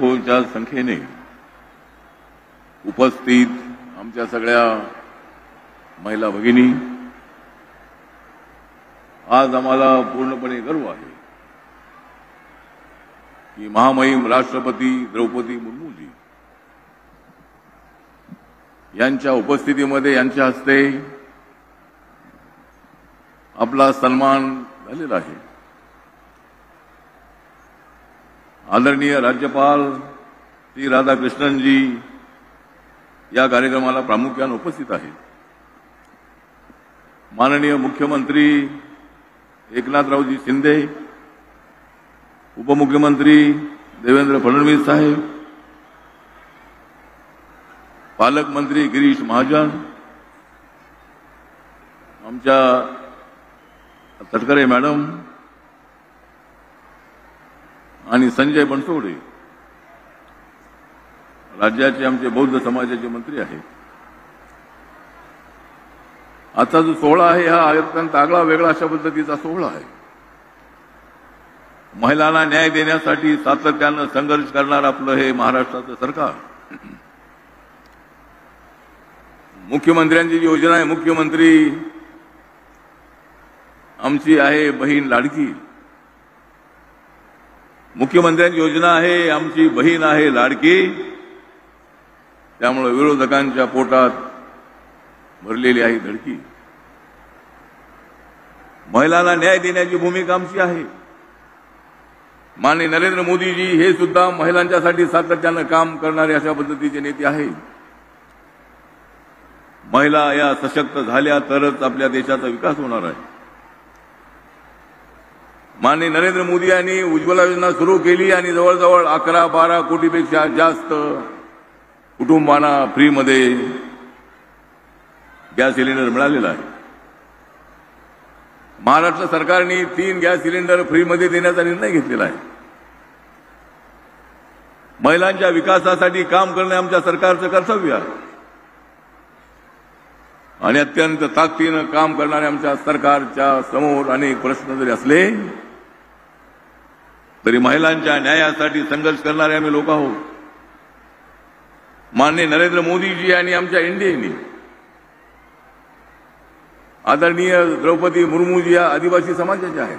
लाखोंच्या संख्येने उपस्थित आमच्या सगळ्या महिला भगिनी, आज आम्हाला पूर्णपणे गर्व आहे की महामहिम राष्ट्रपती द्रौपदी मुर्मूजी यांच्या उपस्थितीमध्ये यांच्या हस्ते आपला सन्मान झालेला आहे। आदरणीय राज्यपाल श्री राधाकृष्णन जी या कार्यक्रमाला प्रामुख्याने उपस्थित आहेत। माननीय मुख्यमंत्री एकनाथरावजी शिंदे, उपमुख्यमंत्री देवेंद्र फडणवीस साहेब, पालकमंत्री गिरीश महाजन, आमच्या तटकरे मॅडम आणि संजय बनसोडे राज्याचे आमचे बौद्ध समाजाचे मंत्री आहेत। आता जो सोहळा आहे हा अत्यंत आगळा वेगळा अशा पद्धतीचा सोहळा आहे। महिलांना न्याय देण्यासाठी सातत्यानं संघर्ष करणार आपलं हे महाराष्ट्राचं सरकार, मुख्यमंत्र्यांची जी योजना आहे, मुख्यमंत्री आमची आहे बहीण लाडकी, मुख्यमंत्र्यांची योजना आहे आमची बहीण आहे लाडकी, त्यामुळे विरोधकांच्या पोटात भरलेली आहे धडकी। महिलांना न्याय देण्याची भूमिका आमची आहे। माननीय नरेंद्र मोदीजी हे सुद्धा महिलांच्यासाठी सातत्यानं काम करणारे अशा पद्धतीचे नेते आहेत। महिला या सशक्त झाल्या तरच आपल्या देशाचा विकास होणार आहे। माननीय नरेंद्र मोदी यांनी उज्ज्वला योजना सुरू केली आणि जवळजवळ 11-12 कोटीपेक्षा जास्त कुटुंबांना फ्रीमध्ये गॅस सिलेंडर मिळालेला आहे। महाराष्ट्र सरकारने 3 गॅस सिलेंडर फ्रीमध्ये देण्याचा निर्णय घेतलेला आहे। महिलांच्या विकासासाठी काम करणे आमच्या सरकारचं कर्तव्य आहे आणि अत्यंत ताकदीनं काम करणाऱ्या आमच्या सरकारच्या समोर अनेक प्रश्न जरी असले तरी महिलांच्या न्यायासाठी संघर्ष करणारे आम्ही लोक आहोत। माननीय नरेंद्र मोदीजी आणि आमच्या एनडीएने आदरणीय द्रौपदी मुर्मूजी या आदिवासी समाजाच्या आहेत,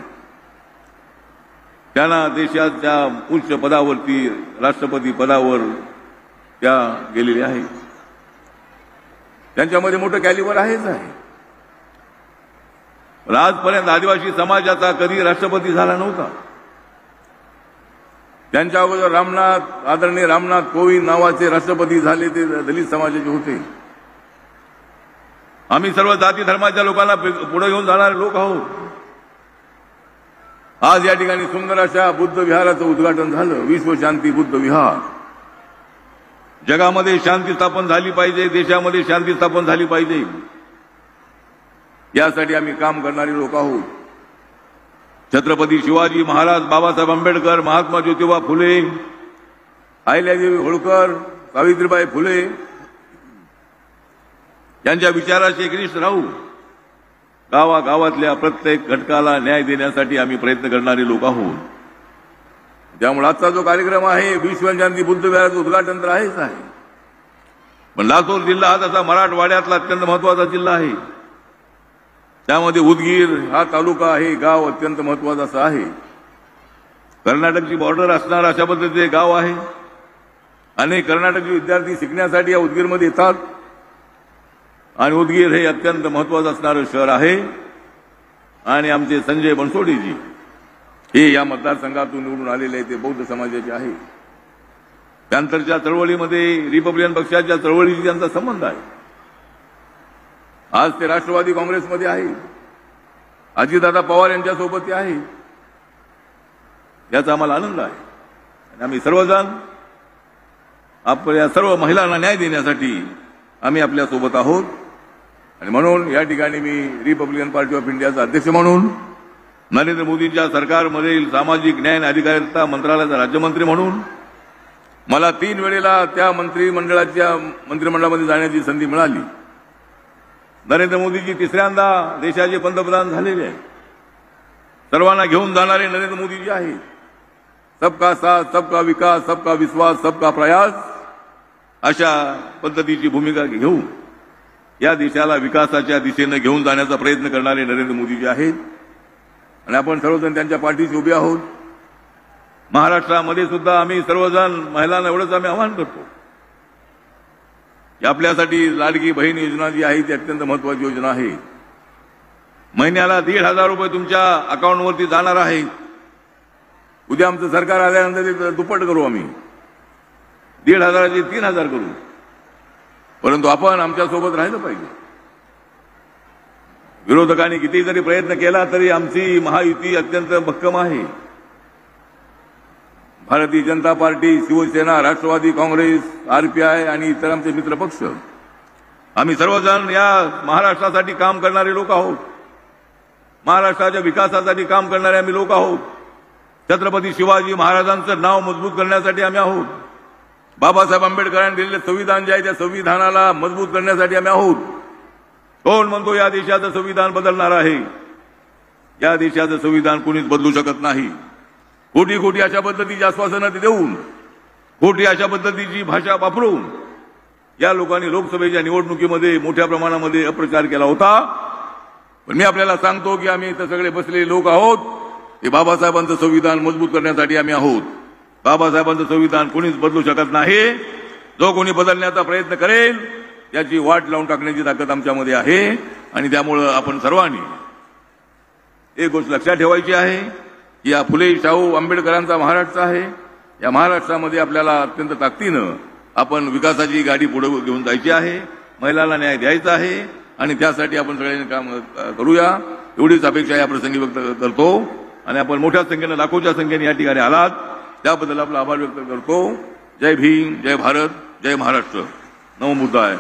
त्यांना देशाच्या उच्च पदावरती राष्ट्रपती पदावर त्या गेलेल्या आहेत। त्यांच्यामध्ये मोठं कॅलिबर आहेच आहे। पण आजपर्यंत आदिवासी समाजाचा कधी राष्ट्रपती झाला नव्हता। त्यांच्या अगोदर आदरणीय रामनाथ कोविंद नावाचे राष्ट्रपती झाले, ते दलित समाजाचे होते। आम्ही सर्व जाती धर्माच्या लोकांना पुढे घेऊन जाणारे लोक आहोत। आज या ठिकाणी सुंदर अशा बुद्ध विहाराचं उद्घाटन झालं, विश्व शांती बुद्ध विहार। जगामध्ये शांती स्थापन झाली पाहिजे, देशामध्ये शांती स्थापन झाली पाहिजे, यासाठी आम्ही काम करणारे लोक आहोत। छत्रपती शिवाजी महाराज, बाबासाहेब आंबेडकर, महात्मा ज्योतिबा फुले, अहिल्यादेवी होळकर, सावित्रीबाई फुले यांच्या विचाराशी एकनिष्ठ राहू गावागावातल्या प्रत्येक घटकाला न्याय देण्यासाठी आम्ही प्रयत्न करणारे लोक आहोत। त्यामुळे आजचा जो कार्यक्रम आहे विश्व शांती बुद्ध विहाराचं उद्घाटन तर आहेच आहे, पण लातूर जिल्हा हा तसा मराठवाड्यातला अत्यंत महत्वाचा जिल्हा आहे। त्यामध्ये उदगीर हा तालुका आहे, गाव अत्यंत महत्वाचं असं आहे। कर्नाटकची बॉर्डर असणारा अशा पद्धतीचे गाव आहे। अनेक कर्नाटकी विद्यार्थी शिकण्यासाठी या उदगीरमध्ये येतात आणि उदगीर हे अत्यंत महत्वाचं असणारं शहर आहे। आणि आमचे संजय बनसोडेजी हे या मतदारसंघातून निवडून आलेले ते बौद्ध समाजाचे आहे। त्यानंतरच्या चळवळीमध्ये रिपब्लिकन पक्षाच्या चळवळीशी त्यांचा संबंध आहे। आज ते राष्ट्रवादी काँग्रेसमध्ये आहे, अजितदादा पवार यांच्यासोबत ते आहे, याचा आम्हाला आनंद आहे। आणि आम्ही सर्वजण आपल्या सर्व महिलांना न्याय देण्यासाठी आम्ही आपल्यासोबत आहोत। आणि म्हणून या ठिकाणी मी रिपब्लिकन पार्टी ऑफ इंडियाचा अध्यक्ष म्हणून, नरेंद्र मोदींच्या सरकारमधील सामाजिक न्याय आणि अधिकारिता मंत्रालयाचा राज्यमंत्री म्हणून मला 3 वेळेला त्या मंत्रिमंडळामध्ये जाण्याची संधी मिळाली। नरेंद्र मोदीजी तिसऱ्यांदा देशाचे पंतप्रधान झालेले आहेत। सर्वांना घेऊन जाणारे नरेंद्र मोदीजी आहेत। सबका साथ, सबका विकास, सबका विश्वास, सबका प्रयास अशा पद्धतीची भूमिका घेऊन या देशाला विकासाच्या दिशेने घेऊन जाण्याचा प्रयत्न करणारे नरेंद्र मोदीजी आहेत आणि आपण सर्वजण त्यांच्या पाठीशी उभे आहोत. महाराष्ट्रामध्ये सुद्धा आम्ही सर्वजण महिलांना एवढंच आम्ही आवाहन करतो की आपल्यासाठी लाडकी बहीण योजना जी आहे ती अत्यंत महत्वाची योजना आहे. महिन्याला 1,500 रुपये तुमच्या अकाउंटवरती जाणार आहेत. उद्या आमचं सरकार आल्यानंतर ते दुप्पट करू, आम्ही 1,500चे 3,000 करू, परंतु आपण आमच्या सोबत राहिलं पाहिजे. विरोधकांनी किती जरी प्रयत्न केला तरी आमची महायुती अत्यंत भक्कम आहे. भारतीय जनता पार्टी, शिवसेना, राष्ट्रवादी काँग्रेस, आरपीआय आणि इतर आमचे मित्र पक्ष, आम्ही सर्वजण या महाराष्ट्रासाठी काम करणारे लोक आहोत. महाराष्ट्राच्या विकासासाठी काम करणारे आम्ही लोक आहोत. छत्रपती शिवाजी महाराजांचं नाव मजबूत करण्यासाठी आम्ही आहोत. बाबासाहेब आंबेडकरांनी दिलेले संविधान जे आहे त्या संविधानाला मजबूत करण्यासाठी आम्ही आहोत. कोण म्हणतो या देशाचं संविधान बदलणार आहे? या देशाचं संविधान कोणीच बदलू शकत नाही. खोटी खोटी अशा पद्धतीची आश्वासनं देऊन, खोटी अशा पद्धतीची भाषा वापरून या लोकांनी लोकसभेच्या निवडणुकीमध्ये मोठ्या प्रमाणामध्ये अप्रचार केला होता. पण मी आपल्याला सांगतो की आम्ही इथं सगळे बसलेले लोक आहोत ते बाबासाहेबांचं संविधान मजबूत करण्यासाठी आम्ही आहोत. बाबासाहेबांचं संविधान कोणीच बदलू शकत नाही. जो कोणी बदलण्याचा प्रयत्न करेल त्याची वाट लावून टाकण्याची ताकद आमच्यामध्ये आहे. आणि त्यामुळे आपण सर्वांनी एक गोष्ट लक्षात ठेवायची आहे की या फुले शाहू आंबेडकरांचा महाराष्ट्र आहे. या महाराष्ट्रामध्ये आपल्याला अत्यंत ताकदीनं आपण विकासाची गाडी पुढे घेऊन जायची आहे. महिलांना न्याय द्यायचा आहे आणि त्यासाठी आपण सगळ्यांनी काम करूया एवढीच अपेक्षा या प्रसंगी व्यक्त करतो. आणि आपण मोठ्या संख्येने, लाखोच्या संख्येने या ठिकाणी आलात त्याबद्दल आपला आभार व्यक्त करतो. जय भीम, जय भारत, जय महाराष्ट्र. नमो बुद्धाय.